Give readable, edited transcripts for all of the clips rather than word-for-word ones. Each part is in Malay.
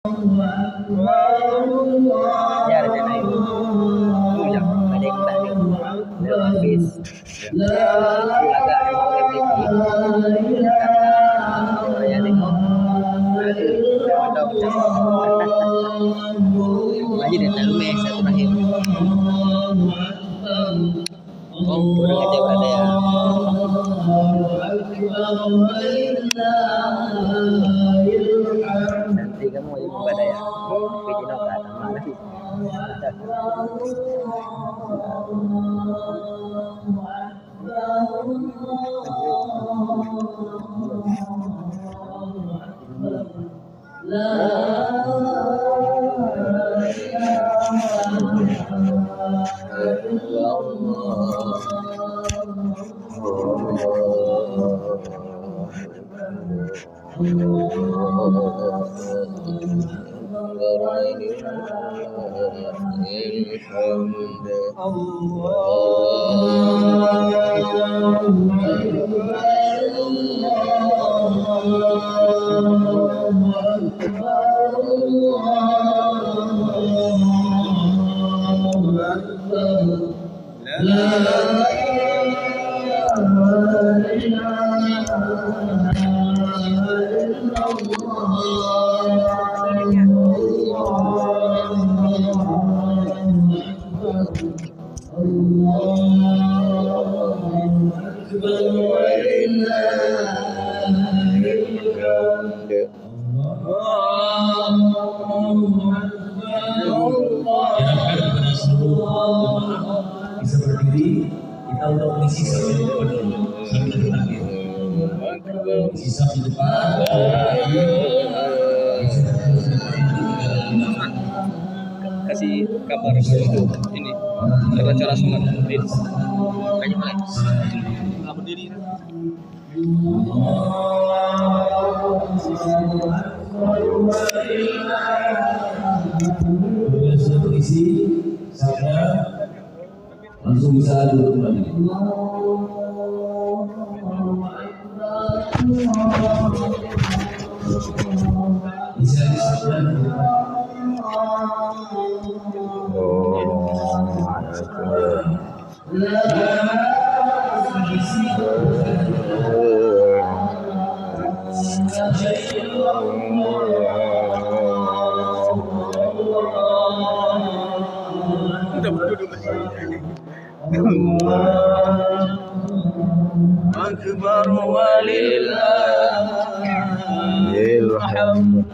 Ya ada channel YouTube. Yang ada yang tak ada. The Office. Laga emang MTV. Ya tengok. Ada macam. Lagi dia tak lumes satu terakhir. Oh, kurang aja berada ya. Nanti kamu yang berada ya. Video no kat sama lagi. Bisa berdiri, kita untuk mengisi sampai depan sampai terakhir. Sisa di depan. Kasih kabar itu ini cara sholat berdiri. Kayak mulai. Nggak berdiri. Sudah isi, saya langsung bisa duduk kembali. Bisa disatukan. Akbar walillahil hamd.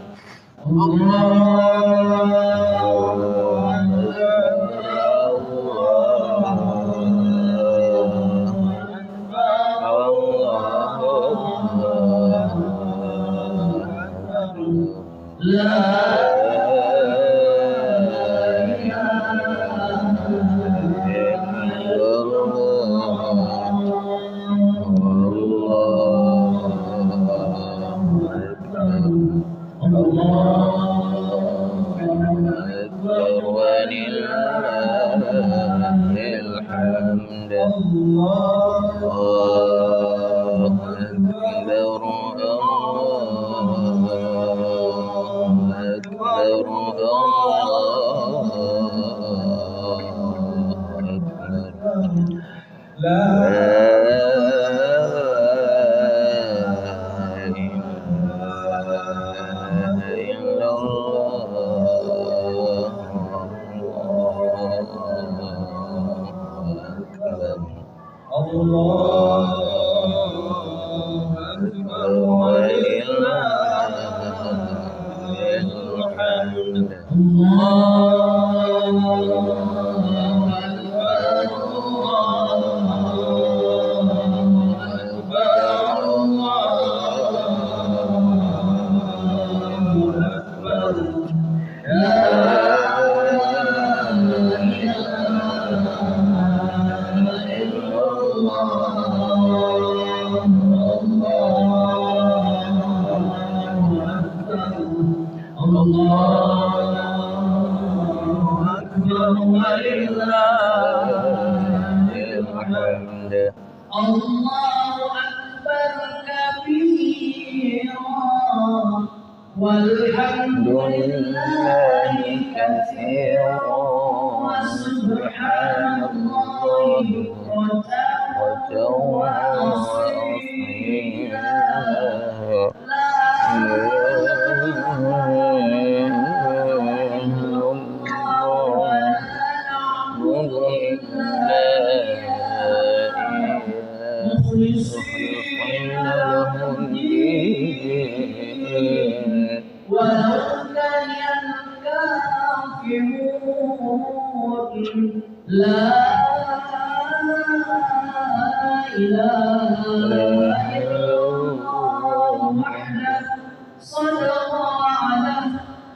Allahu Akbar kabira والحمد لله كثيرا وسبحان الله بكرة وأصيلا لا إله إلا الله نعبد إلا إياه مخلصين له الدين ولو كره الكافرون لا إله إلا الله وحده صدق وعده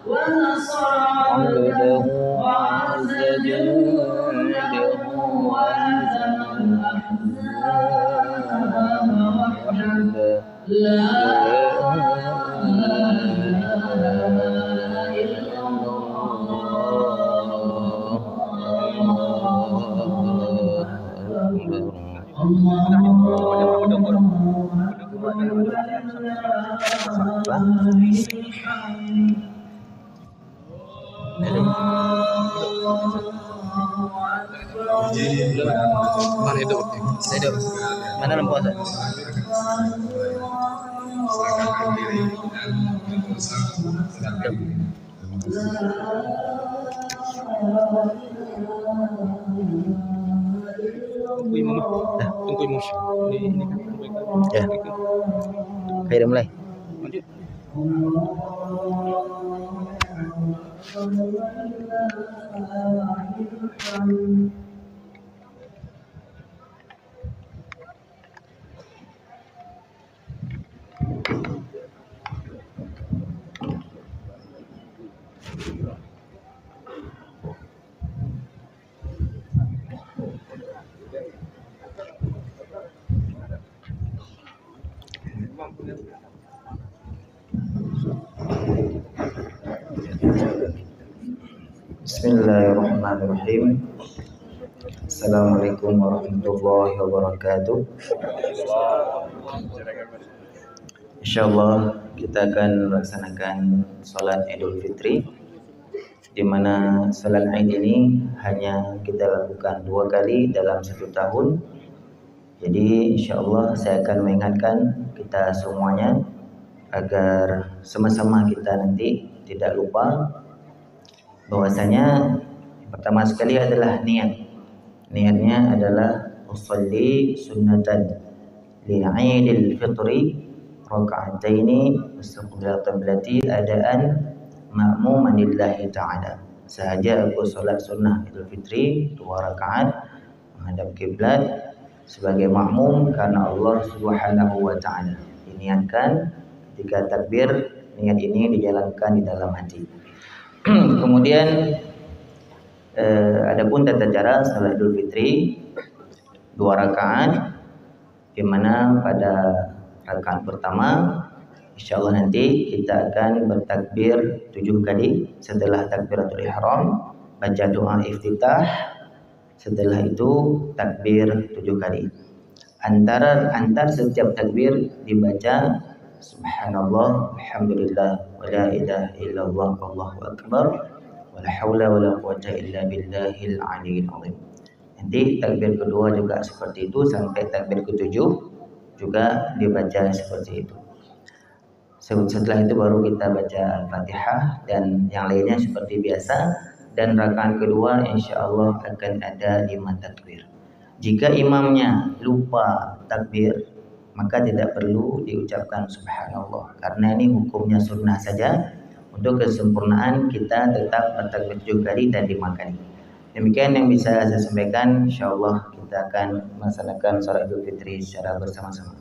ونصر عبده وعز جنده وهزم الأحزاب وحده لا إله إلا Mana hidup? Hidup. Mana lampu azan? Tunggu imam. Tunggu imam. Ini kan. Ya. Oke, udah mulai. Lanjut. Bismillahirrahmanirrahim. Assalamualaikum warahmatullahi wabarakatuh. Insyaallah kita akan melaksanakan salat Idul Fitri, di mana salat Id ini hanya kita lakukan 2 kali dalam 1 tahun. Jadi insyaallah saya akan mengingatkan kita semuanya agar sama-sama kita nanti tidak lupa bahwasanya pertama sekali adalah niat. Niatnya adalah usolli sunnatan li'idil fitri raka'ataini mustaqbil qiblati adaan ma'muman lillahi ta'ala. Sahaja aku salat sunnah Idul Fitri 2 rakaat menghadap kiblat sebagai makmum karena Allah Subhanahu wa taala. Diniatkan ketika takbir, niat ini dijalankan di dalam hati. Kemudian adapun tata cara salat Idul Fitri 2 rakaat, di mana pada rakaat pertama insyaallah nanti kita akan bertakbir 7 kali setelah takbiratul ihram, baca doa iftitah, setelah itu takbir 7 kali. Antar setiap takbir dibaca subhanallah, alhamdulillah, wa la ilaha illallah, wallahu akbar, wala haula wala quwata illa billahil aliyil azim. Nanti takbir kedua juga seperti itu sampai takbir ke-7 juga dibaca seperti itu. Setelah itu baru kita baca Al-Fatihah dan yang lainnya seperti biasa, dan rakaat kedua insyaallah akan ada 5 takbir. Jika imamnya lupa takbir, maka tidak perlu diucapkan subhanallah, karena ini hukumnya sunnah saja. Untuk kesempurnaan kita tetap bertakbir 7 kali dan 5 kali. Demikian yang bisa saya sampaikan. Insyaallah kita akan melaksanakan salat Idul Fitri secara bersama-sama.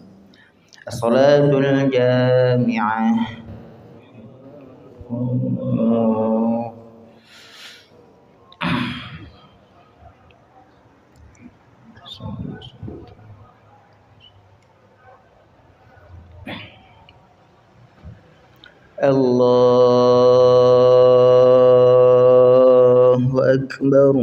As-salatul jami'ah. Allahu Akbar.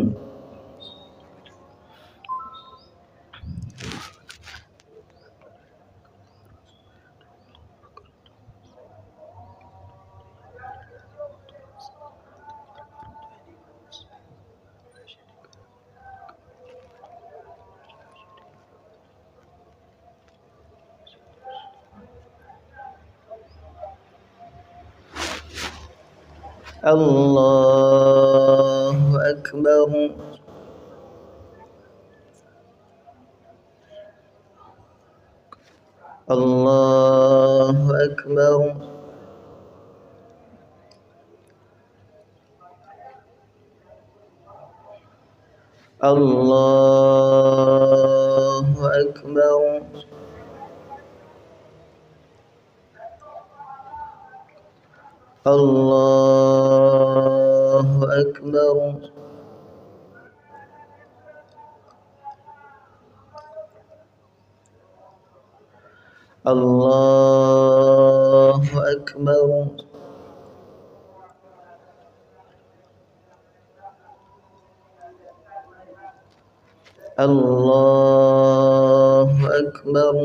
الله أكبر الله أكبر الله أكبر الله أكبر الله أكبر الله أكبر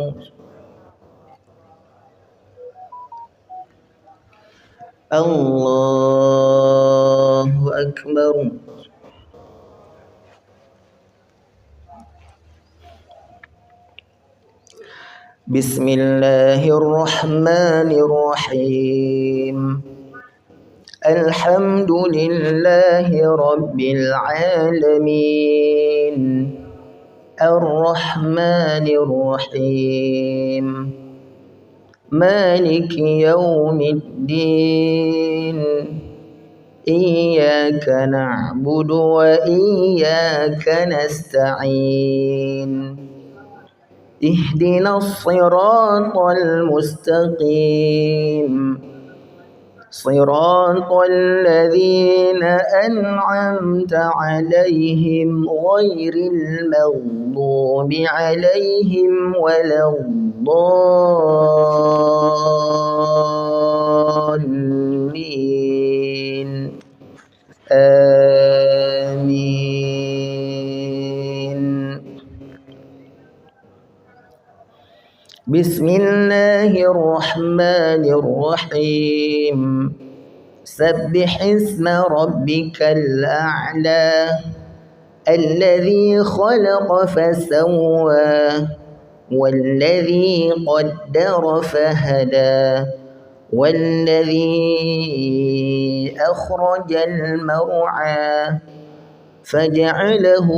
الله أكبر بسم الله الرحمن الرحيم الحمد لله رب العالمين الرحمن الرحيم مالك يوم الدين إياك نعبد وإياك نستعين اهدنا الصراط المستقيم صراط الذين أنعمت عليهم غير المغضوب عليهم ولا الضالين آمين بسم الله الرحمن الرحيم سبح اسم ربك الأعلى الذي خلق فسوى والذي قدر فهدى والذي أخرج المرعى فجعله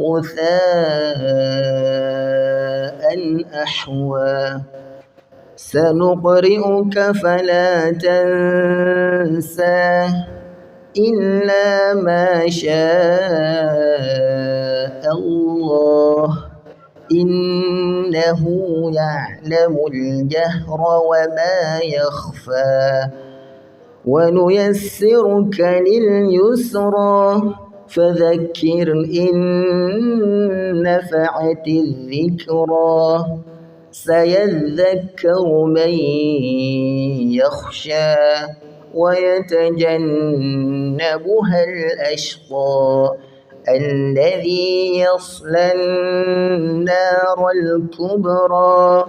غثاء أحوى سنقرئك فلا تنسى إلا ما شاء الله إنه يعلم الجهر وما يخفى ونيسرك لليسرى فذكر إن نفعت الذكرى سيذكر من يخشى ويتجنبها الأشقى الذي يصلى النار الكبرى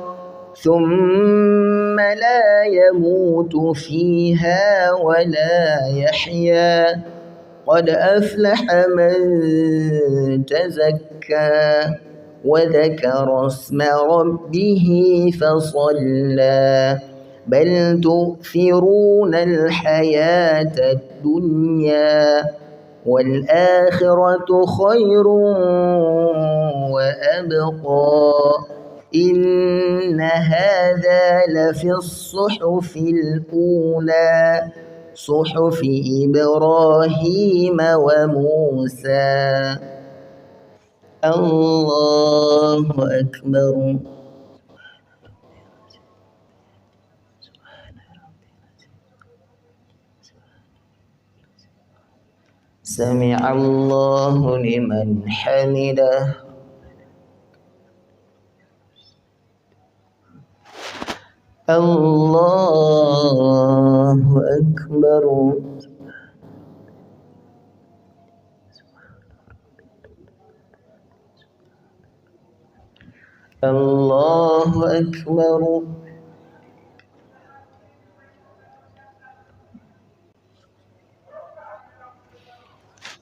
ثم لا يموت فيها ولا يحيا قد أفلح من تزكى وذكر اسم ربه فصلى بل تؤثرون الحياة الدنيا والآخرة خير وأبقى إن هذا لفي الصحف الأولى صحف إبراهيم وموسى الله أكبر سمع الله لمن حمده الله أكبر الله أكبر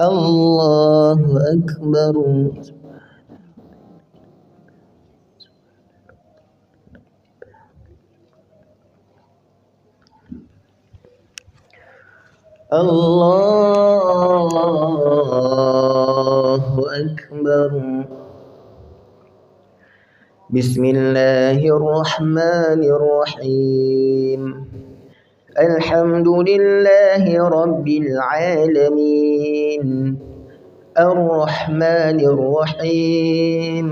الله أكبر الله أكبر. بسم الله الرحمن الرحيم. الحمد لله رب العالمين الرحمن الرحيم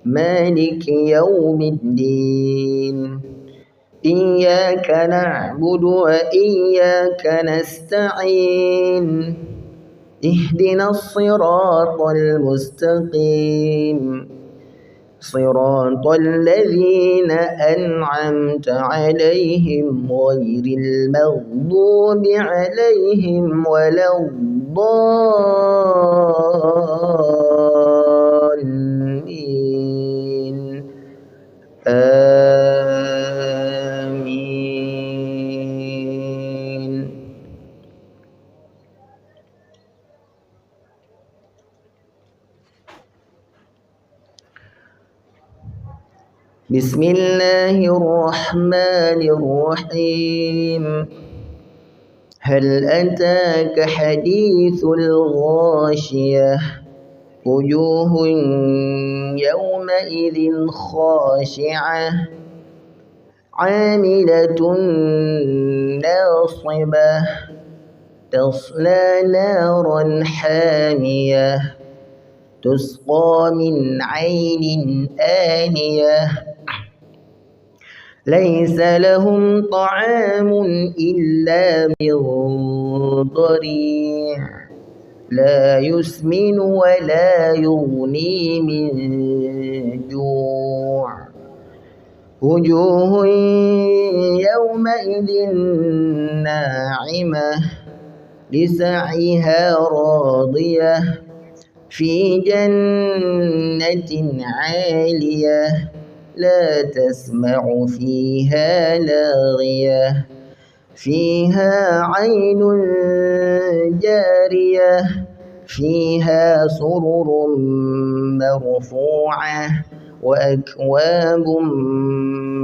مالك يوم الدين إياك نعبد وإياك نستعين اهدنا الصراط المستقيم صراط الذين أنعمت عليهم غير المغضوب عليهم ولا الضالين آمين. بسم الله الرحمن الرحيم. هل أتاك حديث الغاشية وجوه يومئذ خاشعة عاملة ناصبة تصلى نارا حامية تسقى من عين آنية ليس لهم طعام إلا من ضريع لا يسمن ولا يغني من جوع وجوه يومئذ ناعمة لسعيها راضية في جنة عالية لا تسمع فيها لاغية فيها عين جارية فيها سرر مرفوعة وأكواب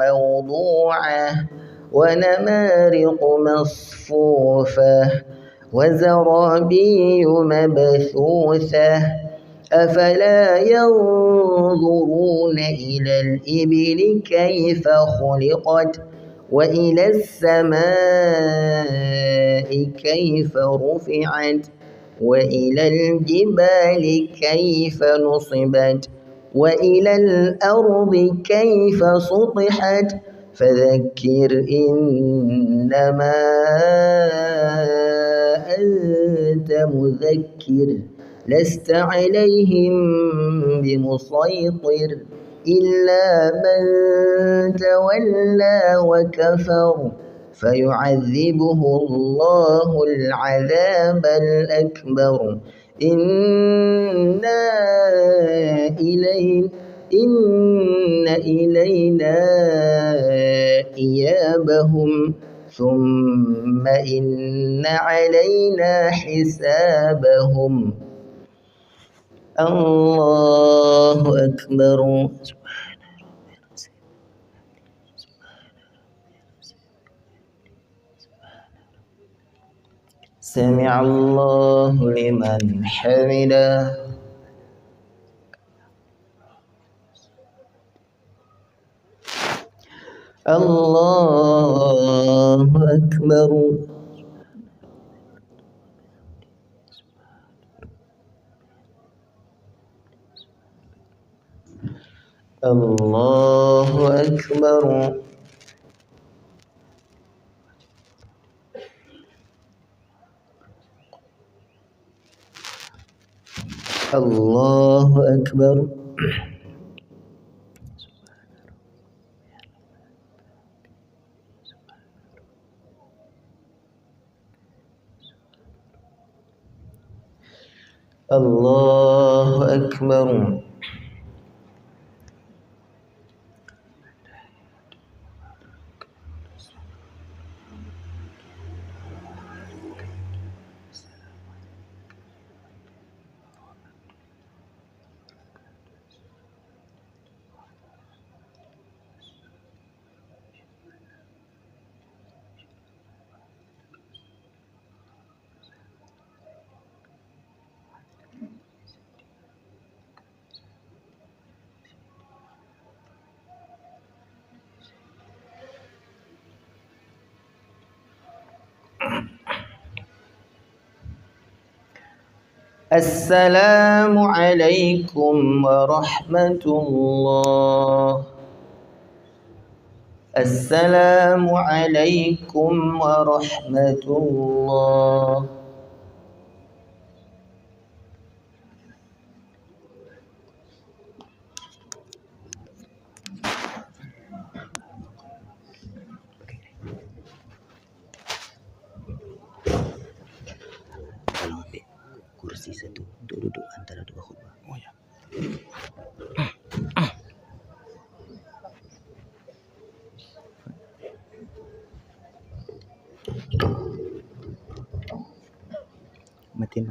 موضوعة ونمارق مصفوفة وزرابي مبثوثة أفلا ينظرون إلى الإبل كيف خلقت وإلى السماء كيف رفعت وإلى الجبال كيف نصبت وإلى الأرض كيف سطحت فذكر إنما أنت مذكر لست عليهم بمسيطر إلا من تولى وكفر فيعذبه الله العذاب الأكبر إن إلينا إيابهم ثم إن علينا حسابهم. الله أكبر. سمع الله لمن حمده. الله أكبر. الله أكبر. الله أكبر. الله أكبر. السلام عليكم ورحمة الله. السلام عليكم ورحمة الله. Tolong ambil kursi satu untuk duduk antara dua khutbah. Oh ya. Matiin.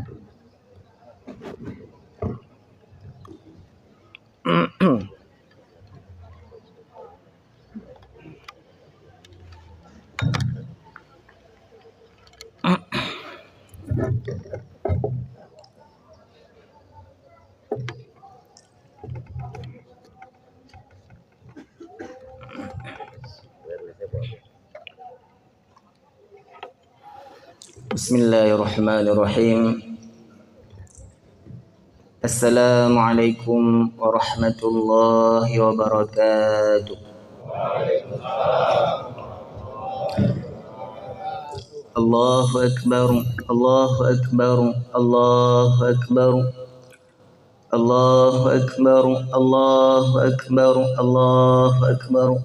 Bismillahirrahmanirrahim. Assalamualaikum warahmatullahi wabarakatuh. Allahu Akbar, Allahu Akbar, Allahu Akbar, Allahu Akbar, Allahu Akbar, Allahu Akbar,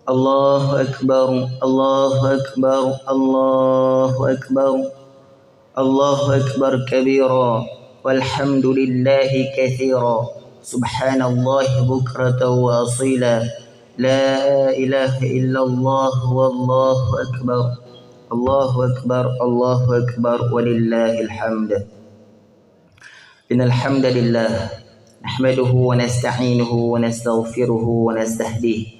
Allahu Akbar, Allahu Akbar, Allahu Akbar, Allahu Akbar kabira, walhamdulillahi kathira, subhanallahi bukratan wa asila, la ilaha illallah wallahu akbar, Allahu Akbar, Allahu Akbar, walillahil hamd. Innal hamdalillah nahmaduhu wa nasta'inuhu wa nastaghfiruhu wa nastahdihi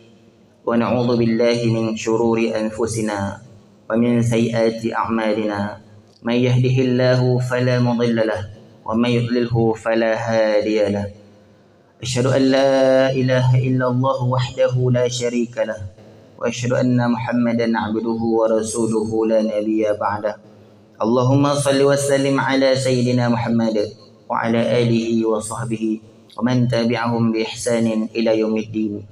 wa na'udzu billahi min shururi anfusina wa min sayyiati a'malina. May yahdihillahu fala mudilla lahu wa may yudlilhu fala hadiya lahu. Asyhadu an la ilaha illallah wahdahu la syarika lahu wa asyhadu anna Muhammadan 'abduhu wa rasuluhu la nabiyya ba'da. Allahumma shalli wa sallim ala sayyidina Muhammad wa ala alihi wa sahbihi wa man tabi'ahum bi ihsanin ila yaumiddin.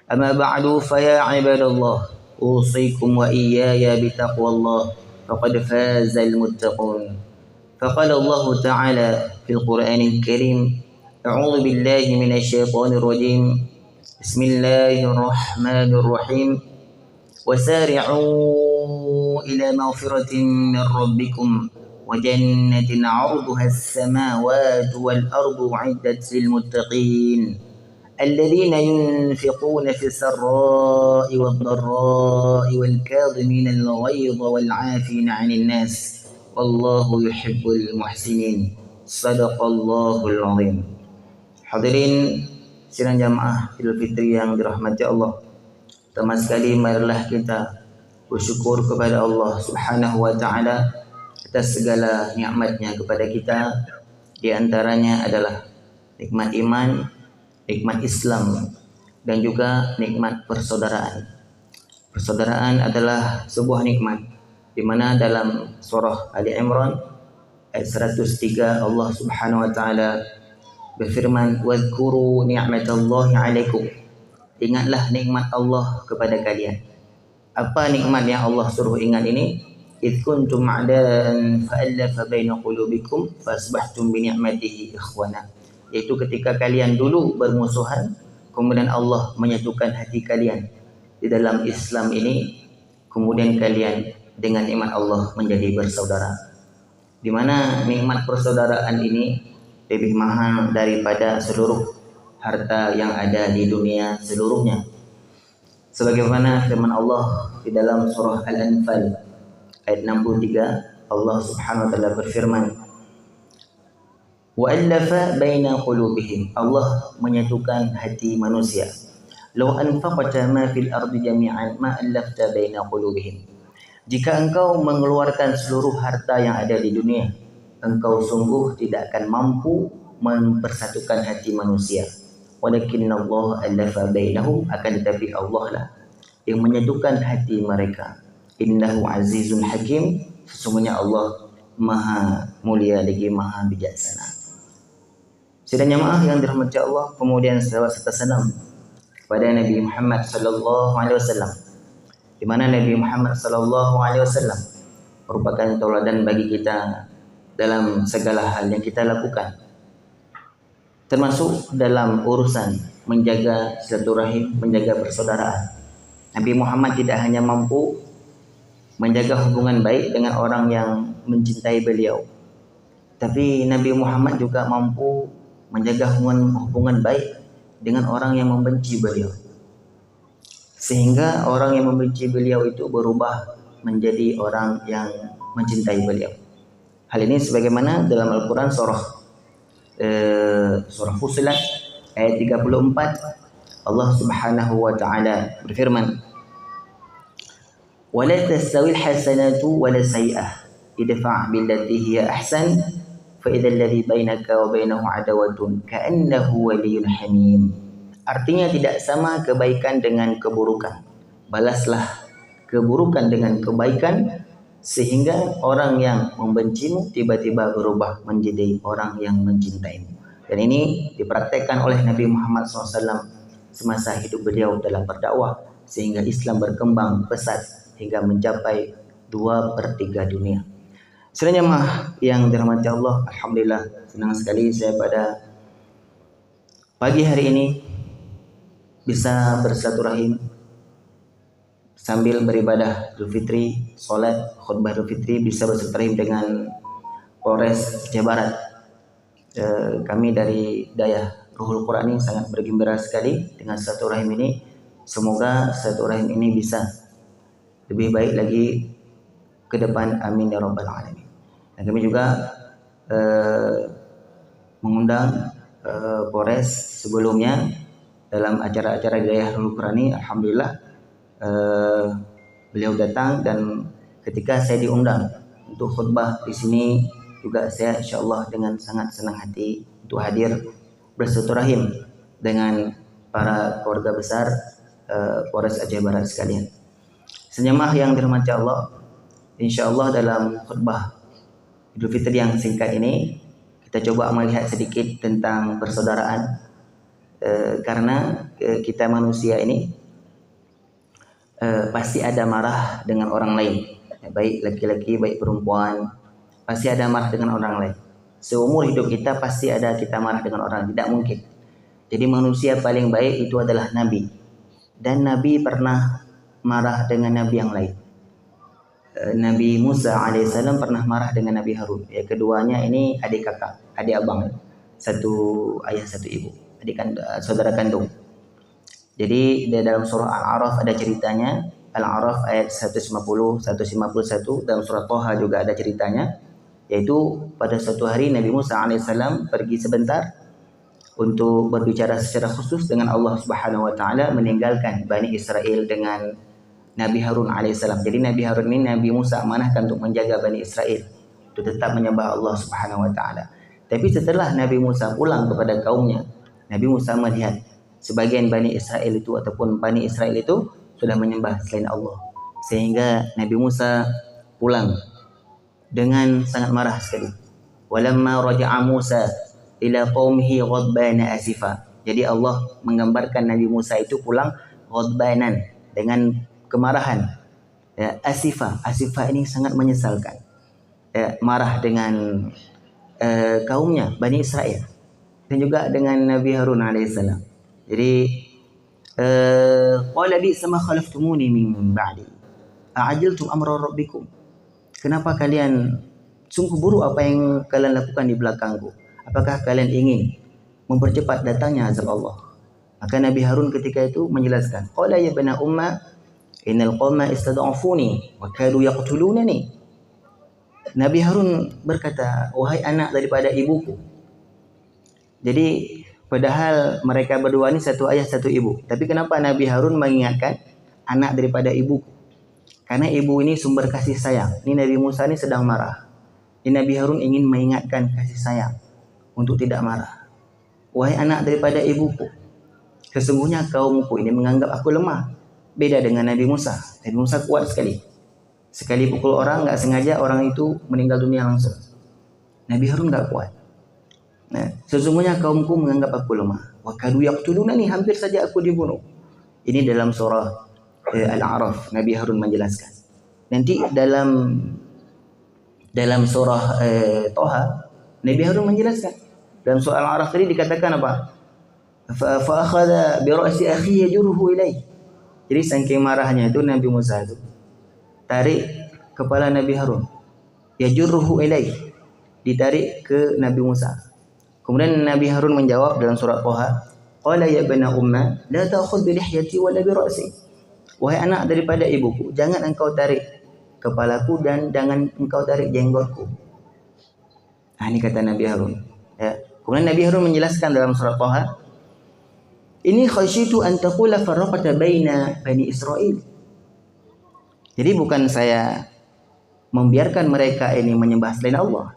Amma ba'du, fa ya ibadallah, usikum wa iyaya bi taqwallah, faqad fazal muttaqun. Faqala Allah ta'ala fil Qur'anil Karim, a'udzu billahi minasy syaithanir rajim. Bismillahirrahmanirrahim. Wasari'u ila maghfiratin min rabbikum wa jannatin 'arduha as-samawati wal ardu 'iddat lil muttaqin alladhina yunfiquna fis sarra'i wad dharra'i wal kadhimina al ghayza wal 'afina 'anil nas wallahu yuhibbul muhsinin. Sadaqallahul 'azim. Hadirin sidang jamaah Idul Fitri yang dirahmati Allah. Pertama sekali marilah kita bersyukur kepada Allah Subhanahu wa taala atas segala nikmatnya kepada kita. Di antaranya adalah nikmat iman, nikmat Islam, dan juga nikmat persaudaraan. Persaudaraan adalah sebuah nikmat di mana dalam surah Ali Imran ayat 103 Allah Subhanahu wa taala berfirman, "Wadhkuru ni'matallahi 'alaikum." Ingatlah nikmat Allah kepada kalian. Apa nikmat yang Allah suruh ingat ini? "Idz kuntum a'daan fa'alafa baina qulubikum fasbahtum bi ni'matihi ikhwana." Yaitu ketika kalian dulu bermusuhan, kemudian Allah menyatukan hati kalian di dalam Islam ini, kemudian kalian dengan nikmat Allah menjadi bersaudara. Di mana nikmat persaudaraan ini lebih mahal daripada seluruh harta yang ada di dunia seluruhnya. Sebagaimana firman Allah di dalam surah Al-Anfal ayat 63, Allah Subhanahu wa taala berfirman, "Wa allafa baina qulubihim." Allah menyatukan hati manusia. "Law anfaqta ma fil ardi jami'an ma allafta baina qulubihim." Jika engkau mengeluarkan seluruh harta yang ada di dunia, engkau sungguh tidak akan mampu mempersatukan hati manusia. Walakinnallaha allafa bainahum, akan tetapi Allah lah yang menyatukan hati mereka. Innahu azizun hakim, sesungguhnya Allah maha mulia lagi maha bijaksana. Sidang jamaah yang dirahmati Allah, kemudian selawat serta salam kepada Nabi Muhammad sallallahu alaihi wasallam, di mana Nabi Muhammad sallallahu alaihi wasallam merupakan tauladan bagi kita dalam segala hal yang kita lakukan, termasuk dalam urusan menjaga silaturahim, menjaga persaudaraan. Nabi Muhammad tidak hanya mampu menjaga hubungan baik dengan orang yang mencintai beliau, tapi Nabi Muhammad juga mampu menjaga hubungan baik dengan orang yang membenci beliau, sehingga orang yang membenci beliau itu berubah menjadi orang yang mencintai beliau. Hal ini sebagaimana dalam Al-Quran surah Fussilat ayat 34, Allah Subhanahu wa taala berfirman, "Wala tastawil hasanatu wala sayyi'ah, idfa' billati hiya ahsan, fa idzal ladzi bainaka wa bainahu adawatun ka'annahu waliyyun hamim." Artinya tidak sama kebaikan dengan keburukan. Balaslah keburukan dengan kebaikan, sehingga orang yang membencimu tiba-tiba berubah menjadi orang yang mencintaimu. Dan ini dipraktekkan oleh Nabi Muhammad SAW semasa hidup beliau dalam berdakwah, sehingga Islam berkembang pesat hingga mencapai 2/3 dunia. Sebenarnya yang dirahmati Allah, alhamdulillah senang sekali saya pada pagi hari ini bisa bersilaturahim sambil beribadah Idul Fitri, sholat khutbah Idul Fitri, bisa bersilaturahim dengan Polres Aceh Barat. Kami dari Dayah Ruhul Qurani sangat bergembira sekali dengan silaturahim ini. Semoga silaturahim ini bisa lebih baik lagi ke depan, amin ya rabbal alamin. Dan kami juga mengundang Polres sebelumnya dalam acara-acara Dayah Ruhul Qurani. Alhamdulillah beliau datang, dan ketika saya diundang untuk khutbah di sini juga saya insyaallah dengan sangat senang hati untuk hadir bersilaturahim dengan para keluarga besar Polres Aceh Barat sekalian. Senyamah yang dirahmati Allah, insyaallah dalam khutbah Idul Fitri yang singkat ini kita coba melihat sedikit tentang persaudaraan, karena kita manusia ini pasti ada marah dengan orang lain, baik laki-laki baik perempuan, pasti ada marah dengan orang lain. Seumur hidup kita pasti ada kita marah dengan orang, tidak mungkin. Jadi manusia paling baik itu adalah Nabi, dan Nabi pernah marah dengan Nabi yang lain. Nabi Musa alaihissalam pernah marah dengan Nabi Harun. Ya, keduanya ini adik kakak, adik abang, satu ayah satu ibu, saudara kandung. Jadi di dalam surah Al-A'raf ada ceritanya, Al-A'raf ayat 150, 151, dalam surah Thaha juga ada ceritanya, yaitu pada suatu hari Nabi Musa alaihissalam pergi sebentar untuk berbicara secara khusus dengan Allah Subhanahu wa taala, meninggalkan Bani Israel dengan Nabi Harun alaihissalam. Jadi Nabi Harun ini Nabi Musa amanahkan untuk menjaga Bani Israel untuk tetap menyembah Allah Subhanahu wa taala. Tapi setelah Nabi Musa pulang kepada kaumnya, Nabi Musa melihat sebagian Bani Israel itu ataupun Bani Israel itu sudah menyembah selain Allah, sehingga Nabi Musa pulang dengan sangat marah sekali. Walamma raja'a Musa ila qaumihi ghadbana asifa. Jadi Allah menggambarkan Nabi Musa itu pulang ghadbanan, dengan kemarahan. Ya, asifa ini sangat menyesalkan. Ya, marah dengan kaumnya Bani Israel dan juga dengan Nabi Harun alaihissalam. Jadi qala bi sama khalaftumuni min ba'di a'ajiltum amra rabbikum. Kenapa kalian sungguh buruk apa yang kalian lakukan di belakangku? Apakah kalian ingin mempercepat datangnya azab Allah? Maka Nabi Harun ketika itu menjelaskan, qala ya bana umma innal qauma istad'afuni wa kadu yaqtulunani. Nabi Harun berkata, wahai anak daripada ibuku. Jadi padahal mereka berdua ini satu ayah satu ibu, tapi kenapa Nabi Harun mengingatkan anak daripada ibuku? Karena ibu ini sumber kasih sayang. Ini Nabi Musa ini sedang marah. Ini Nabi Harun ingin mengingatkan kasih sayang untuk tidak marah. Wahai anak daripada ibuku, sesungguhnya kaumku ini menganggap aku lemah. Beda dengan Nabi Musa. Nabi Musa kuat sekali. Sekali pukul orang nggak sengaja orang itu meninggal dunia langsung. Nabi Harun nggak kuat. Nah, sesungguhnya kaumku menganggap aku lemah. Wa kadu yaqtulunani, hampir saja aku dibunuh. Ini dalam surah Al-A'raf Nabi Harun menjelaskan. Nanti dalam surah Toha Nabi Harun menjelaskan. Dalam surah Al-A'raf tadi dikatakan apa? Fa akhadha bi ra'si akhihi yajruhu ilayhi. Jadi saking marahnya itu Nabi Musa itu tarik kepala Nabi Harun. Yajruhu ilayhi, ditarik ke Nabi Musa. Kemudian Nabi Harun menjawab dalam surat Toha, qala ya bana umma la ta'khudh bi lihyati wala bi ra'si. Wahai anak daripada ibuku, jangan engkau tarik kepalaku dan jangan engkau tarik jenggotku. Nah, ini kata Nabi Harun. Ya. Kemudian Nabi Harun menjelaskan dalam surat Toha, ini khasyitu an taqula farraqata baina bani Israil. Jadi bukan saya membiarkan mereka ini menyembah selain Allah.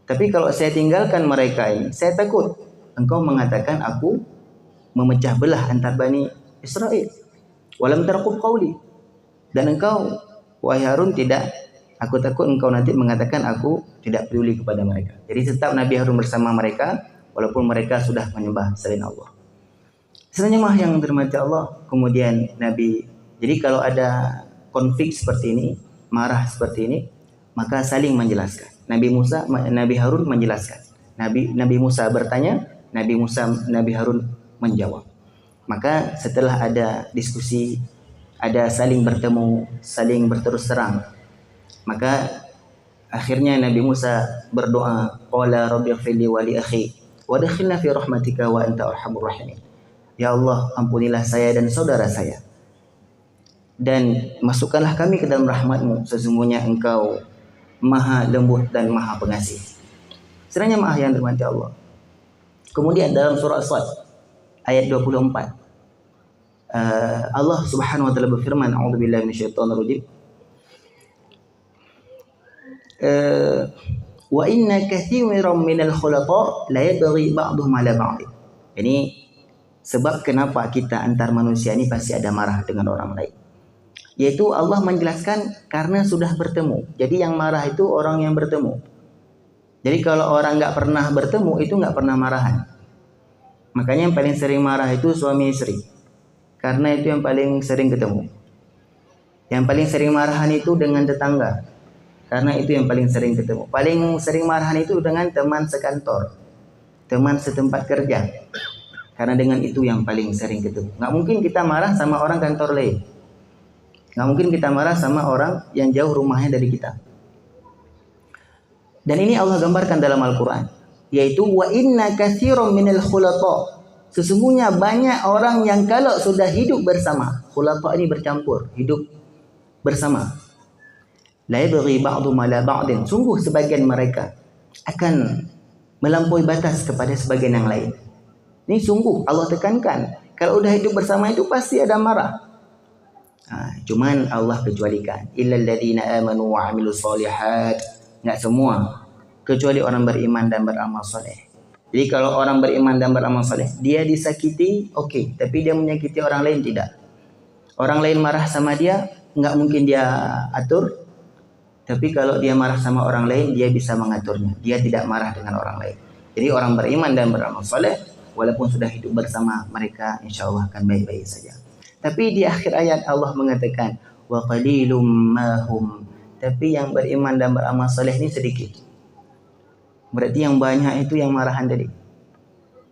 Tapi kalau saya tinggalkan mereka ini, saya takut engkau mengatakan aku memecah belah antar Bani Israel. Walam tarqub qawli. Dan engkau, wahai Harun, aku takut engkau nanti mengatakan aku tidak peduli kepada mereka. Jadi tetap Nabi Harun bersama mereka, walaupun mereka sudah menyembah selain Allah. Sebenarnya mah yang dirahmati Allah, kemudian Nabi, jadi kalau ada konflik seperti ini, marah seperti ini, maka saling menjelaskan. Nabi Harun menjelaskan. Nabi Musa bertanya, Nabi Harun menjawab. Maka setelah ada diskusi, ada saling bertemu, saling berterus terang, maka akhirnya Nabi Musa berdoa, qala rabbighfirli wa li akhi wadkhilna fi rahmatika wa anta arhamur rahimin. Ya Allah, ampunilah saya dan saudara saya, dan masukkanlah kami ke dalam rahmat-Mu, sesungguhnya Engkau Maha lembut dan Maha pengasih. Sebenarnya maaf yang dirahmati Allah. Kemudian dalam surah Sad ayat 24, Allah Subhanahu wa taala berfirman, a'udzubillahi minasyaitonir rajim. Wa inna katsiran minal khulata la yabghi ba'dhum 'ala ba'd. Ini sebab kenapa kita antar manusia ini pasti ada marah dengan orang lain. Yaitu Allah menjelaskan karena sudah bertemu. Jadi yang marah itu orang yang bertemu. Jadi kalau orang nggak pernah bertemu itu nggak pernah marahan. Makanya yang paling sering marah itu suami istri. Karena itu yang paling sering ketemu. Yang paling sering marahan itu dengan tetangga. Karena itu yang paling sering ketemu. Paling sering marahan itu dengan teman sekantor, teman setempat kerja. Karena dengan itu yang paling sering ketemu. Nggak mungkin kita marah sama orang kantor lain. Nggak mungkin kita marah sama orang yang jauh rumahnya dari kita. Dan ini Allah gambarkan dalam Al-Quran, yaitu wa inna katsiran minal khulata. Sesungguhnya banyak orang yang kalau sudah hidup bersama, khulata ini bercampur, hidup bersama. La yabghi ba'dhum 'ala ba'din. Sungguh sebagian mereka akan melampaui batas kepada sebagian yang lain. Ini sungguh Allah tekankan. Kalau udah hidup bersama itu pasti ada marah. Cuman Allah kecualikan, illal ladzina amanu wa 'amilus shalihat. Enggak semua, kecuali orang beriman dan beramal saleh. Jadi kalau orang beriman dan beramal saleh, dia disakiti, oke, tapi dia menyakiti orang lain tidak. Orang lain marah sama dia, enggak mungkin dia atur. Tapi kalau dia marah sama orang lain, dia bisa mengaturnya. Dia tidak marah dengan orang lain. Jadi orang beriman dan beramal saleh, walaupun sudah hidup bersama mereka, insya Allah akan baik-baik saja. Tapi di akhir ayat Allah mengatakan wa qalilum mahum. Tapi yang beriman dan beramal saleh ini sedikit. Berarti yang banyak itu yang marahan tadi.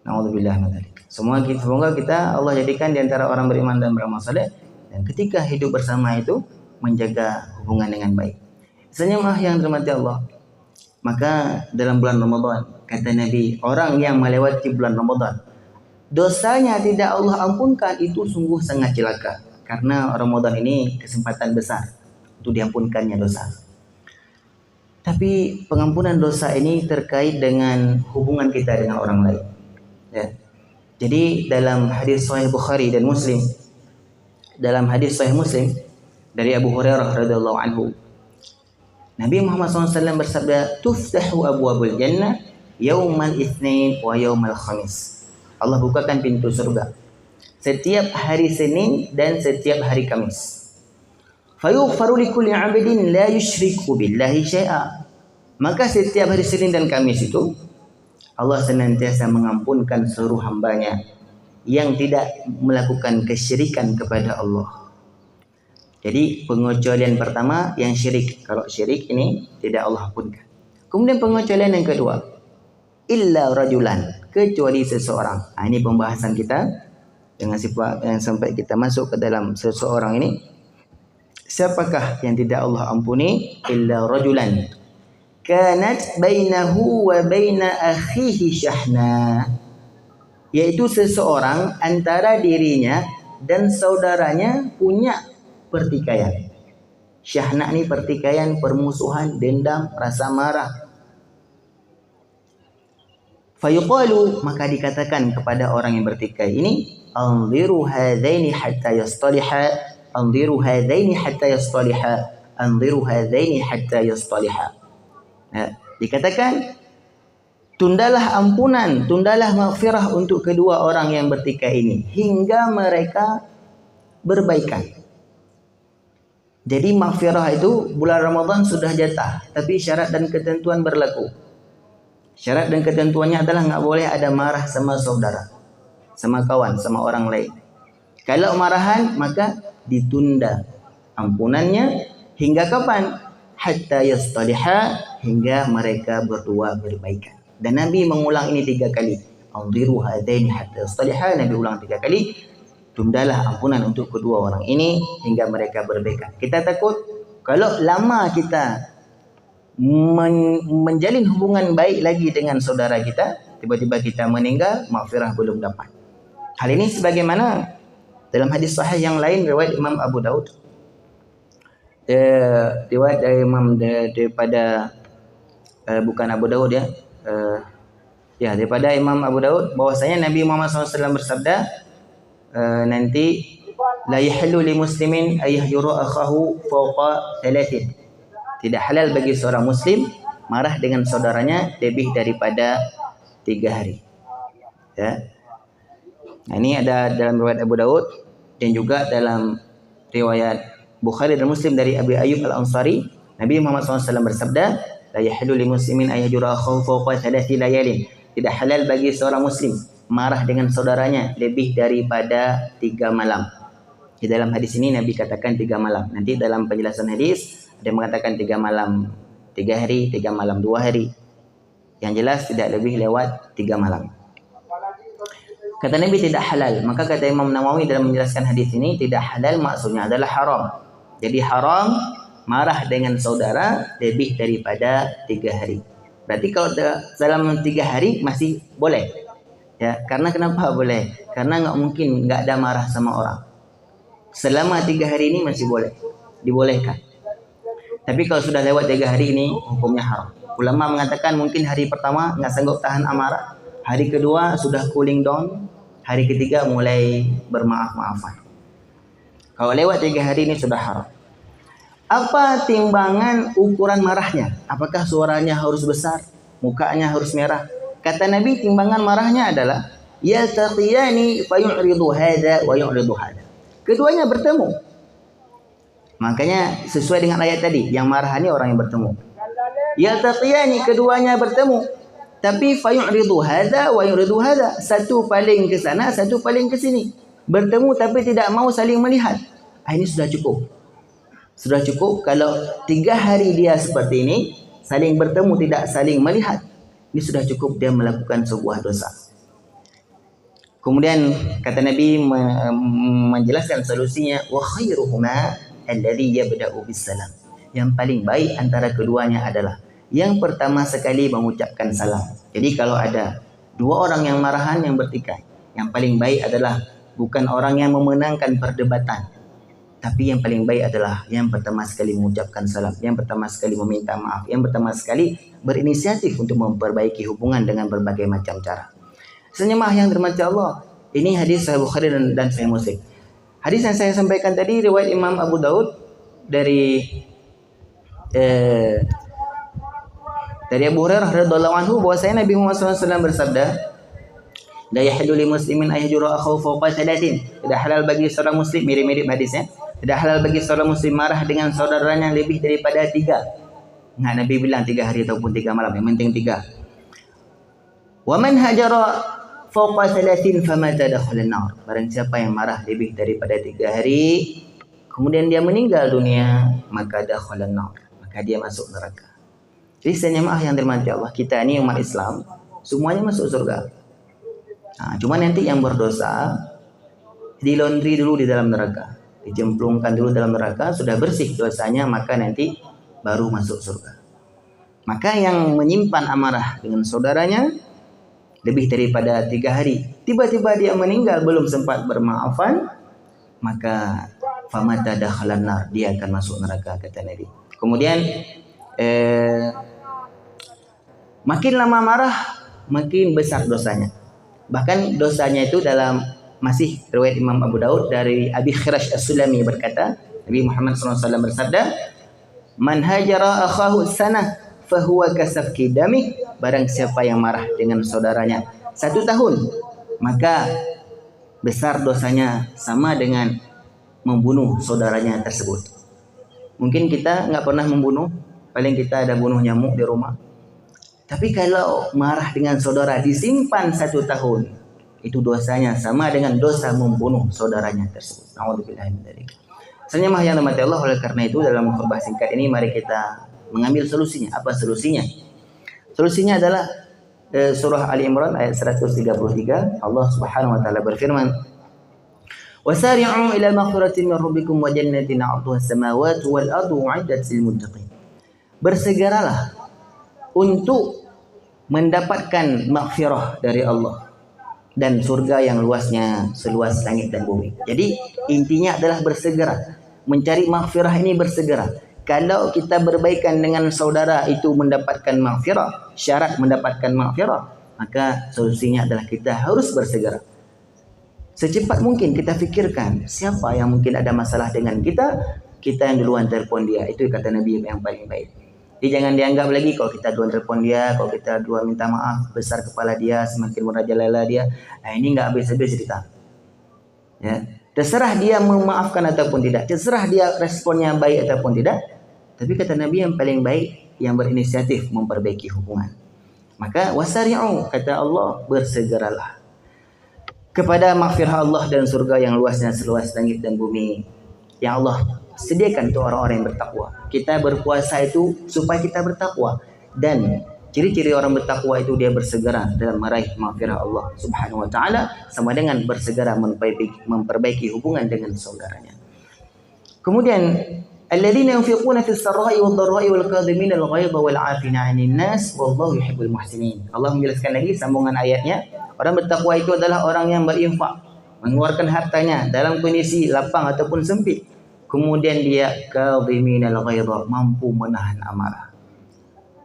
Nauzubillah min dzalik. Semoga kita Allah jadikan di antara orang beriman dan beramal saleh, dan ketika hidup bersama itu menjaga hubungan dengan baik. Senyumlah yang dirahmati Allah. Maka dalam bulan Ramadan, kata Nabi, orang yang melewati bulan Ramadan, dosanya tidak Allah ampunkan, itu sungguh sangat celaka. Karena Ramadan ini kesempatan besar untuk diampunkannya dosa. Tapi pengampunan dosa ini terkait dengan hubungan kita dengan orang lain. Ya. Jadi dalam hadis Sahih Bukhari dan Muslim, dalam hadis Sahih Muslim dari Abu Hurairah radhiyallahu anhu, Nabi Muhammad SAW bersabda, tuftahu abwabul jannah yaumal itsnin wa yaumal khamis. Allah bukakan pintu surga setiap hari Senin dan setiap hari Kamis. Fayughfaru likulli 'abdin la yusyriku billahi syai'a. Maka setiap hari Senin dan Kamis itu Allah senantiasa mengampunkan seluruh hambanya yang tidak melakukan kesyirikan kepada Allah. Jadi pengecualian pertama yang syirik. Kalau syirik ini tidak Allah ampunkan. Kemudian pengecualian yang kedua, illa rajulan, kecuali seseorang. Ini pembahasan kita. Jangan sampai kita masuk ke dalam seseorang ini. Siapakah yang tidak Allah ampuni? Illa rajulan kanat bainahu wa baina akhihi syahna, yaitu seseorang antara dirinya dan saudaranya punya pertikaian. Syahna ni pertikaian, permusuhan, dendam, rasa marah. Fayuqalu, maka dikatakan kepada orang yang bertikai ini, anziru hadaini hatta yastaliha, anziru hadaini hatta yastaliha, anziru hadaini hatta yastaliha. Dikatakan, tundalah ampunan, tundalah maghfirah untuk kedua orang yang bertikai ini hingga mereka berbaikan. Jadi maghfirah itu bulan Ramadan sudah jatah, tapi syarat dan ketentuan berlaku. Syarat dan ketentuannya adalah enggak boleh ada marah sama saudara, sama kawan, sama orang lain. Kalau marahan maka ditunda ampunannya hingga kapan? Hatta yastaliha, hingga mereka berdua berbaikan. Dan Nabi mengulang ini 3 kali. Anziru hadaini hatta yastaliha, Nabi ulang 3 kali. Tundalah ampunan untuk kedua orang ini hingga mereka berbaikan. Kita takut kalau lama kita menjalin hubungan baik lagi dengan saudara kita, tiba-tiba kita meninggal, maghfirah belum dapat. Hal ini sebagaimana dalam hadis sahih yang lain riwayat Imam Abu Daud. Riwayat dari Imam daripada bukan Abu Daud ya. Daripada Imam Abu Daud bahwasanya Nabi Muhammad SAW bersabda, nanti la yahillu li muslimin ayyahjuru akhahu fawqa 3. Tidak halal bagi seorang muslim marah dengan saudaranya lebih daripada 3 hari. Ya. Nah, ini ada dalam riwayat Abu Daud dan juga dalam riwayat Bukhari dan Muslim dari Abi Ayyub Al-Ansari, Nabi Muhammad SAW bersabda, la yahillu li muslimin ayyahjuru akhahu fawqa 3 layalin. Tidak halal bagi seorang muslim marah dengan saudaranya lebih daripada 3 malam. Di dalam hadis ini Nabi katakan 3 malam. Nanti dalam penjelasan hadis ada yang mengatakan 3 malam 3 hari, 3 malam 2 hari. Yang jelas tidak lebih lewat 3 malam. Kata Nabi tidak halal. Maka kata Imam Nawawi dalam menjelaskan hadis ini, tidak halal maksudnya adalah haram. Jadi haram marah dengan saudara lebih daripada 3 hari. Berarti kalau dalam 3 hari masih boleh. Ya, karena kenapa boleh? Karena enggak mungkin enggak ada marah sama orang. Selama 3 hari ini masih boleh, dibolehkan. Tapi kalau sudah lewat 3 hari ini hukumnya haram. Ulama mengatakan mungkin hari pertama enggak sanggup tahan amarah, hari kedua sudah cooling down, hari ketiga mulai bermaaf-maafan. Kalau lewat 3 hari ini sudah haram. Apa timbangan ukuran marahnya? Apakah suaranya harus besar? Mukanya harus merah? Kata Nabi timbangan marahnya adalah yaltaqiyani fayu'ridu hadza wa yu'ridu hadza. Keduanya bertemu. Makanya sesuai dengan ayat tadi, yang marah ini orang yang bertemu. Yaltaqiyani, keduanya bertemu. Tapi fayu'ridu hadza wa yu'ridu hadza. Satu paling ke sana, satu paling ke sini. Bertemu tapi tidak mau saling melihat. Ini sudah cukup. Sudah cukup kalau 3 hari dia seperti ini, saling bertemu tidak saling melihat. Ini sudah cukup dia melakukan sebuah dosa. Kemudian kata Nabi menjelaskan solusinya, wa khairuhuma alladhi yabda'u bis-salam. Yang paling baik antara keduanya adalah yang pertama sekali mengucapkan salam. Jadi kalau ada 2 orang yang marahan yang bertikai, yang paling baik adalah bukan orang yang memenangkan perdebatan, tapi yang paling baik adalah yang pertama sekali mengucapkan salam, yang pertama sekali meminta maaf, yang pertama sekali berinisiatif untuk memperbaiki hubungan dengan berbagai macam cara. Senyemah yang dirahmati Allah. Ini hadis Sahih Bukhari dan Sahih Muslim. Hadis yang saya sampaikan tadi riwayat Imam Abu Daud dari Abu Hurairah radhiyallahu anhu bahwasanya Nabi Muhammad SAW bersabda, la yahillu lil muslimin ay yajura akhahu fawqa 3. Tidak halal bagi seorang muslim, mirip-mirip hadisnya, Tidak halal bagi seorang muslim marah dengan saudaranya lebih daripada 3. Nah, Nabi bilang 3 hari ataupun 3 malam, yang penting 3. Wa man hajara fawqa 30 famata dakhala an-nar. Barang siapa yang marah lebih daripada 3 hari kemudian dia meninggal dunia, maka dakhala an-nar, maka dia masuk neraka. Jadi jemaah yang dirahmati Allah, kita ini umat Islam semuanya masuk surga. Nah, cuma nanti yang berdosa di laundry dulu di dalam neraka, dijemplungkan dulu dalam neraka, sudah bersih dosanya maka nanti baru masuk surga. Maka yang menyimpan amarah dengan saudaranya lebih daripada 3 hari, tiba-tiba dia meninggal belum sempat bermaafan, maka famata dakhalan nar, dia akan masuk neraka, kata Nabi. Kemudian makin lama marah makin besar dosanya. Bahkan dosanya itu dalam masih riwayat Imam Abu Daud dari Abi Khirash As-Sulami berkata, Nabi Muhammad SAW bersabda, "Man hajara akhahu sanah fahuwa kasafki damih." Barang siapa yang marah dengan saudaranya 1 tahun, maka besar dosanya sama dengan membunuh saudaranya tersebut. Mungkin kita nggak pernah membunuh, paling kita ada bunuh nyamuk di rumah. Tapi kalau marah dengan saudara disimpan 1 tahun, itu dosanya sama dengan dosa membunuh saudaranya tersebut. Nauzubillah min dzalik. Sebenarnya yang dirahmati Allah, oleh karena itu dalam khutbah singkat ini mari kita mengambil solusinya. Apa solusinya? Solusinya adalah surah Ali Imran ayat 133. Allah Subhanahu wa taala berfirman, "Wasari'u ila maghfiratin min rabbikum wa jannatin 'arduha as-samawati wal ardu u'iddat lil muttaqin." Bersegeralah untuk mendapatkan maghfirah dari Allah dan surga yang luasnya seluas langit dan bumi. Jadi intinya adalah bersegera. Mencari maghfirah ini bersegera. Kalau kita berbaikan dengan saudara itu mendapatkan maghfirah, syarat mendapatkan maghfirah, maka solusinya adalah kita harus bersegera. Secepat mungkin kita fikirkan siapa yang mungkin ada masalah dengan kita, kita yang duluan telepon dia. Itu kata Nabi yang paling baik. Jadi jangan dianggap lagi kalau kita duluan telepon dia, kalau kita duluan minta maaf, besar kepala dia, semakin merajalela dia. Nah, ini nggak habis-habis cerita. Ya, terserah dia memaafkan ataupun tidak, terserah dia responnya baik ataupun tidak. Tapi kata Nabi yang paling baik yang berinisiatif memperbaiki hubungan. Maka wasari'u, kata Allah, bersegeralah kepada maghfirah Allah dan surga yang luasnya seluas langit dan bumi yang Allah sediakan untuk orang-orang yang bertakwa. Kita berpuasa itu supaya kita bertakwa, dan ciri-ciri orang bertakwa itu dia bersegera dalam meraih maghfirah Allah Subhanahu wa taala, sama dengan bersegera memperbaiki hubungan dengan saudaranya. Kemudian alladzina yunfiquna fis sarra'i wad dharra'i wal kadhimina al ghaidha wal 'afina 'anil nas wallahu yuhibbul muhsinin. Allah menjelaskan lagi sambungan ayatnya, orang bertakwa itu adalah orang yang berinfak, mengeluarkan hartanya dalam kondisi lapang ataupun sempit. Kemudian dia kadhiminal ghaidha, mampu menahan amarah.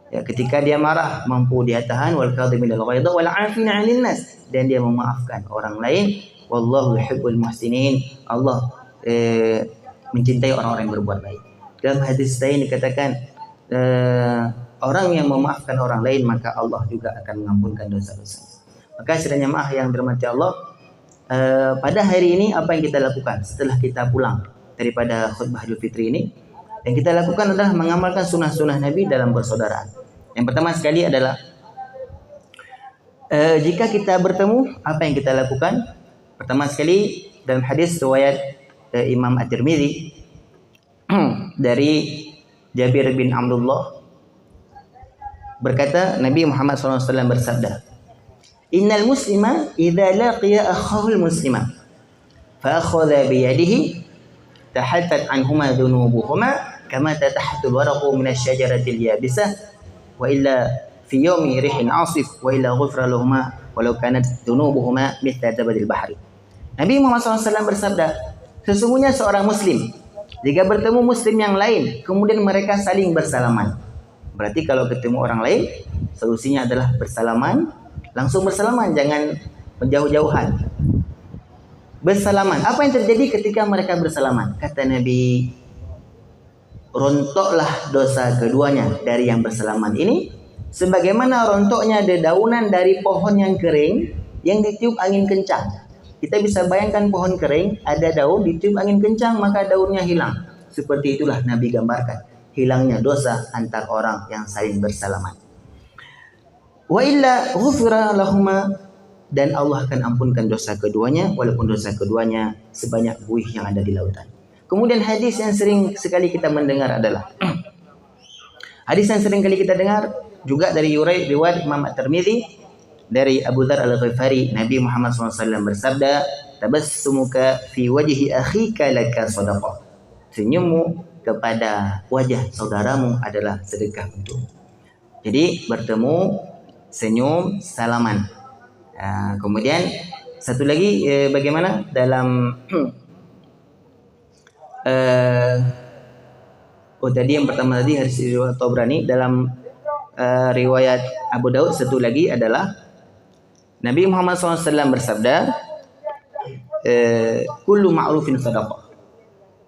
Ya, ketika dia marah mampu dia tahan, wal kadhiminal ghaidha wal 'afina 'anil nas, dan dia memaafkan orang lain. Wallahu yuhibbul muhsinin. Allah mencintai orang-orang yang berbuat baik. Dalam hadis lain dikatakan orang yang memaafkan orang lain maka Allah juga akan mengampunkan dosa-dosanya. Maka sidang jemaah yang dirahmati Allah, pada hari ini apa yang kita lakukan setelah kita pulang daripada khutbah Idul Fitri ini? Yang kita lakukan adalah mengamalkan sunnah-sunnah Nabi dalam bersaudaraan. Yang pertama sekali adalah jika kita bertemu, apa yang kita lakukan? Pertama sekali dalam hadis riwayat Imam At-Tirmidzi dari Jabir bin Abdullah berkata, Nabi Muhammad SAW bersabda, "Innal muslima idza laqiya akhahul muslima fa akhadha bi yadihi tahattat anhuma dhunubuhuma kama tatahattul waraqu min asy-syajarati al-yabisah wa illa fi yawmi rihin 'asif wa illa ghufra lahumā walau kanat dhunubuhuma mithla zabadil bahri." Nabi Muhammad SAW bersabda, sesungguhnya seorang muslim jika bertemu muslim yang lain kemudian mereka saling bersalaman. Berarti kalau ketemu orang lain solusinya adalah bersalaman, langsung bersalaman, jangan menjauh-jauhan. Bersalaman. Apa yang terjadi ketika mereka bersalaman? Kata Nabi, rontoklah dosa keduanya dari yang bersalaman ini sebagaimana rontoknya dedaunan dari pohon yang kering yang ditiup angin kencang. Kita bisa bayangkan pohon kering, ada daun, ditiup angin kencang maka daunnya hilang. Seperti itulah Nabi gambarkan hilangnya dosa antar orang yang saling bersalaman. Wa illa ghufira lahuma, dan Allah akan ampunkan dosa keduanya walaupun dosa keduanya sebanyak buih yang ada di lautan. Kemudian hadis yang sering sekali kita mendengar adalah hadis yang sering kali kita dengar juga dari riwayat Imam At-Tirmidzi dari Abu Dzar Al-Ghifari, Nabi Muhammad SAW bersabda, tabassumuka fi wajhi akhika laka sadaqah. Senyummu kepada wajah saudaramu adalah sedekah untukmu. Jadi bertemu, senyum, salaman. Kemudian satu lagi bagaimana dalam tadi yang pertama tadi hadis riwayat Tabrani, dalam riwayat Abu Daud satu lagi adalah Nabi Muhammad SAW bersabda, kullu ma'rufin sadaqah.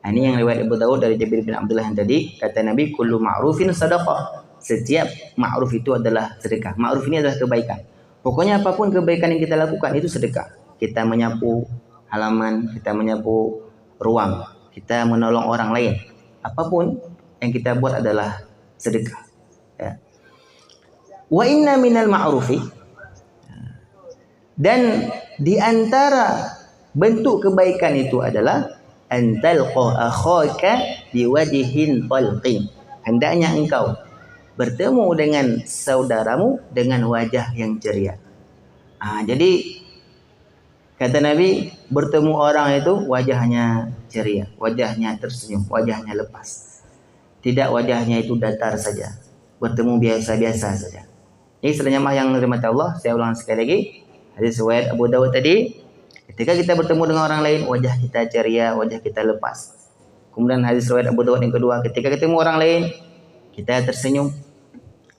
Ini yang riwayat Abu Daud dari Jabir bin Abdullah yang tadi, kata Nabi, kullu ma'rufin sadaqah. Setiap ma'ruf itu adalah sedekah. Ma'ruf ini adalah kebaikan. Pokoknya apapun kebaikan yang kita lakukan itu sedekah. Kita menyapu halaman, kita menyapu ruang, kita menolong orang lain. Apapun yang kita buat adalah sedekah. Ya. Wa inna minal ma'rufi, dan di antara bentuk kebaikan itu adalah antalqa akhaka biwajhin talqin. Hendaknya engkau bertemu dengan saudaramu dengan wajah yang ceria. Jadi kata Nabi, bertemu orang itu wajahnya ceria, wajahnya tersenyum, wajahnya lepas. Tidak wajahnya itu datar saja, bertemu biasa-biasa saja. Jadi sebenarnya yang dirahmati Allah, saya ulang sekali lagi. Hadis riwayat Abu Dawud tadi, ketika kita bertemu dengan orang lain, wajah kita ceria, wajah kita lepas. Kemudian hadis riwayat Abu Dawud yang kedua, ketika ketemu orang lain, kita tersenyum.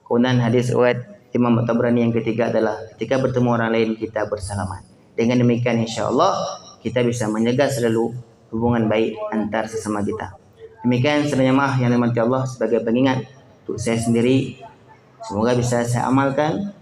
Kemudian hadis riwayat Imam Tabrani yang ketiga adalah ketika bertemu orang lain, kita bersalaman. Dengan demikian insya Allah kita bisa menjaga selalu hubungan baik antar sesama kita. Demikian sebenarnya yang dirahmati Allah, sebagai pengingat untuk saya sendiri, semoga bisa saya amalkan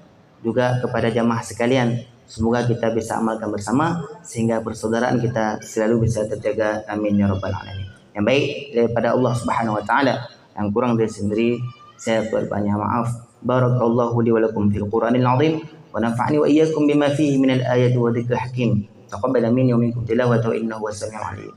juga kepada jamaah sekalian. Semoga kita bisa amalkan bersama sehingga persaudaraan kita selalu bisa terjaga. Amin ya rabbal alamin. Yang baik daripada Allah Subhanahu wa taala, yang kurang dari sendiri saya berbanyak maaf. Barakallahu li wa lakum fil Qur'anil azim wa nafa'ani wa iyyakum bima fihi minal ayati wa dzikril hakim. Taqabbal minni wa minkum tilawatahu innahu was-sami'ul 'alim.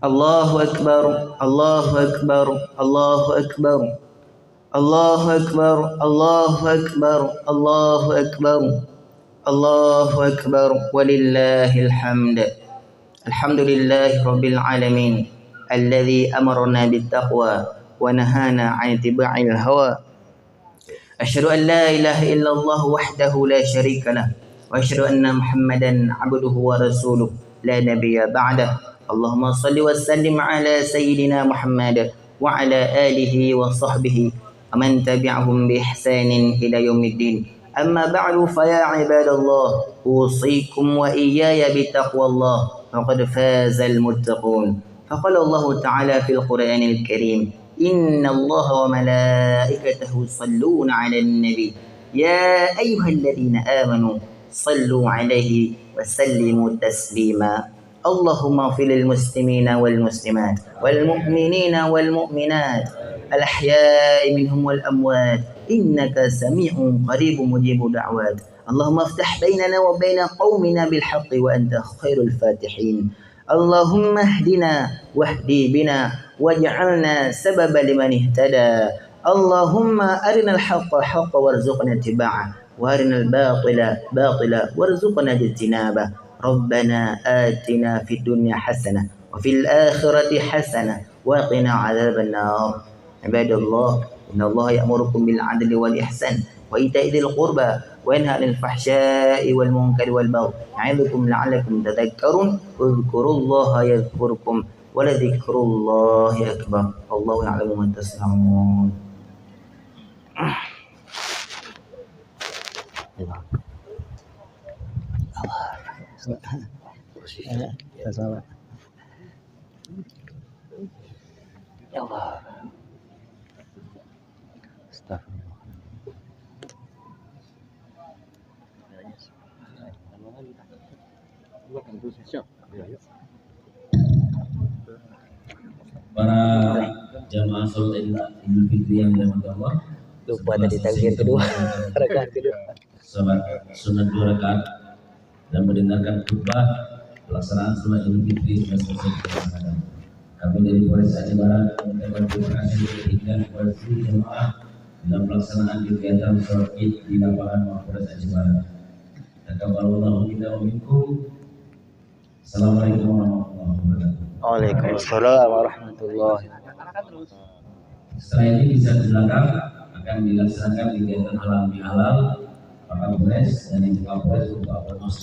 Allahu akbar, Allahu akbar, Allahu akbar. Allahu akbar, Allahu akbar, Allahu akbar. Allahu akbar, walillahil hamd. Alhamdulillahi rabbil alamin, alladzi amarna bittaqwa wa nahana 'an ittiba'il hawa. Asyhadu an la ilaha illallah wahdahu la syarika lah, wa asyhadu anna Muhammadan 'abduhu wa rasuluh la nabiyya ba'dah. Allahumma salli wa sallim ala sayyidina Muhammad wa ala alihi wa sahbihi wa man tabi'ahum bi ihsanin ila yaumiddin. Amma ba'du, fa ya ibadallah, usikum wa iyaya bi taqwallah, faqad fazal muttaqun. Faqala Allah ta'ala fil Qur'anil Karim, inna Allah wa malaikatahu yusalluna 'alan nabi ya ayyuhalladzina amanu sallu 'alaihi wa sallimu taslima. Allahumma ighfir lil muslimina wal muslimat wal mu'minina wal mu'minat al ahya'i minhum wal amwat innaka sami'un qaribun mujibud da'wat. Allahumma iftah bainana wa baina qaumina bil haqqi wa anta khairul fatihin. Allahumma ihdina wahdi bina waj'alna sababan liman ihtada. Allahumma arinal haqqa haqqan warzuqna ittiba'ah wa arinal batila batila warzuqna ijtinabah. ربنا آتنا في الدنيا حسنة وفي الآخرة حسنة وقنا عذاب النار. عباد الله، إن الله يأمركم بالعدل والإحسان وإيتاء ذي القربى وينهى عن الفحشاء والمنكر والبغي يعظكم لعلكم تذكرون. اذكروا الله يذكركم ولذكر الله أكبر. الله يعلم ما تصنعون. Allah. Ya Allah. Astagfirullah. Para jamaah sholat Idul Fitri yang dirahmati Allah, Lupa tadi takbir kedua. Rakaat kedua. salat sunat 2 rakaat dan mendengarkan khutbah pelaksanaan sholat Idul Fitri sudah selesai dilaksanakan. Kami dari Polres Aceh Barat mengucapkan terima kasih dan kepada seluruh jemaah dalam pelaksanaan kegiatan sholat Id di lapangan Mapolres Aceh Barat. Taqabbalallahu minna wa minkum. Assalamualaikum warahmatullahi wabarakatuh. Waalaikumsalam warahmatullahi. Setelah ini bisa ke belakang akan dilaksanakan kegiatan halal bihalal Pak Kapolres dan Ibu Kapolres untuk Kapolres.